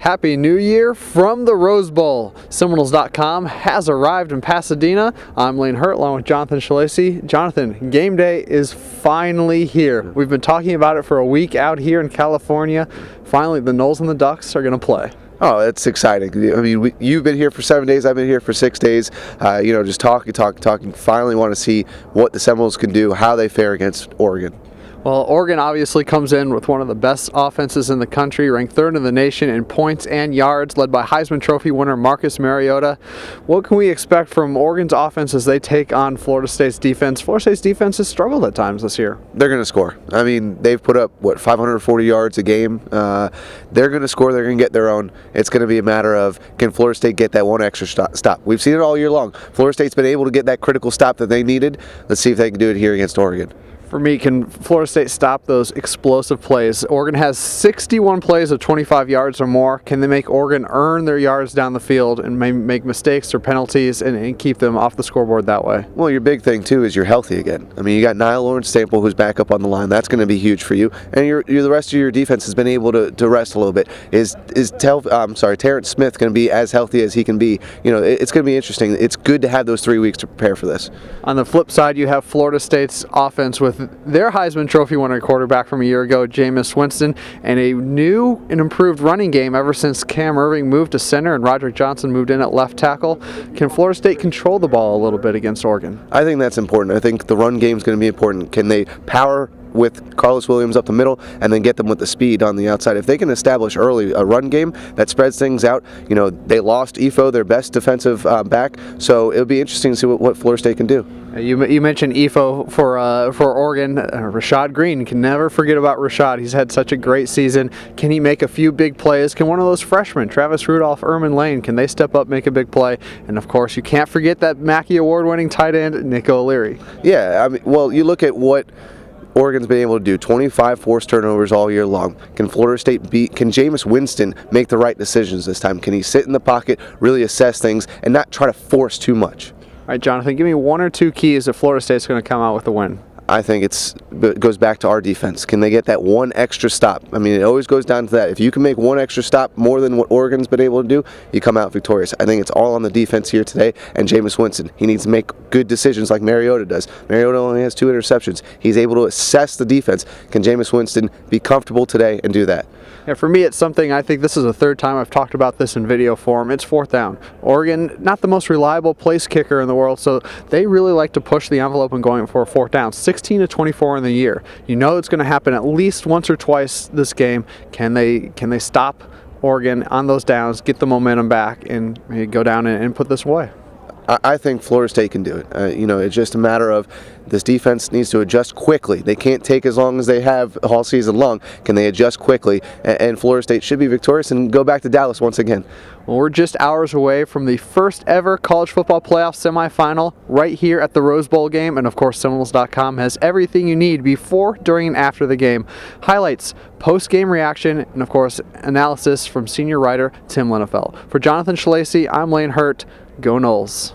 Happy New Year from the Rose Bowl. Seminoles.com has arrived in Pasadena. I'm Lane Hurt along with Jonathan Shalacy. Jonathan, game day is finally here. We've been talking about it for a week out here in California. Finally, the Noles and the Ducks are going to play. Oh, it's exciting. I mean, you've been here for 7 days. I've been here for 6 days. Just talking. Finally want to see what the Seminoles can do, how they fare against Oregon. Well, Oregon obviously comes in with one of the best offenses in the country, ranked third in the nation in points and yards, led by Heisman Trophy winner Marcus Mariota. What can we expect from Oregon's offense as they take on Florida State's defense? Florida State's defense has struggled at times this year. They're going to score. I mean, they've put up, 540 yards a game. They're going to score. They're going to get their own. It's going to be a matter of, can Florida State get that one extra stop? We've seen it all year long. Florida State's been able to get that critical stop that they needed. Let's see if they can do it here against Oregon. For me, can Florida State stop those explosive plays? Oregon has 61 plays of 25 yards or more. Can they make Oregon earn their yards down the field and make mistakes or penalties and keep them off the scoreboard that way? Well, your big thing, too, is you're healthy again. I mean, you got Niall Lawrence-Sample who's back up on the line. That's going to be huge for you. And the rest of your defense has been able to rest a little bit. Is Terrence Smith going to be as healthy as he can be? It's going to be interesting. It's good to have those 3 weeks to prepare for this. On the flip side, you have Florida State's offense with their Heisman Trophy winner quarterback from a year ago, Jameis Winston, and a new and improved running game ever since Cam Irving moved to center and Roderick Johnson moved in at left tackle. Can Florida State control the ball a little bit against Oregon? I think that's important. I think the run game is going to be important. Can they power with Carlos Williams up the middle and then get them with the speed on the outside? If they can establish early a run game that spreads things out, they lost Ifo, their best defensive back, so it'll be interesting to see what Florida State can do. You mentioned Ifo for Oregon. Rashad Green, can never forget about Rashad. He's had such a great season. Can he make a few big plays? Can one of those freshmen, Travis Rudolph, Erman Lane, can they step up, make a big play? And of course, you can't forget that Mackey Award-winning tight end, Nico O'Leary. Yeah, I mean, well, you look at what Oregon's been able to do, 25 forced turnovers all year long. Can Florida State can Jameis Winston make the right decisions this time? Can he sit in the pocket, really assess things, and not try to force too much? All right, Jonathan, give me one or two keys if Florida State's going to come out with a win. I think it goes back to our defense. Can they get that one extra stop? I mean, it always goes down to that. If you can make one extra stop more than what Oregon's been able to do, you come out victorious. I think it's all on the defense here today, and Jameis Winston. He needs to make good decisions like Mariota does. Mariota only has 2 interceptions. He's able to assess the defense. Can Jameis Winston be comfortable today and do that? Yeah, for me, it's something, I think this is the third time I've talked about this in video form. It's 4th down. Oregon, not the most reliable place kicker in the world, so they really like to push the envelope and going for a 4th down. 16 to 24 in the year. You know it's going to happen at least once or twice this game. Can they stop Oregon on those downs, get the momentum back, and go down and put this away? I think Florida State can do it. It's just a matter of this defense needs to adjust quickly. They can't take as long as they have all season long. Can they adjust quickly? And Florida State should be victorious and go back to Dallas once again. Well, we're just hours away from the first ever college football playoff semifinal right here at the Rose Bowl game. And of course, Seminoles.com has everything you need before, during, and after the game. Highlights, post-game reaction, and of course, analysis from senior writer Tim Linnefeld. For Jonathan Shalacy, I'm Lane Hurt. Go Noles.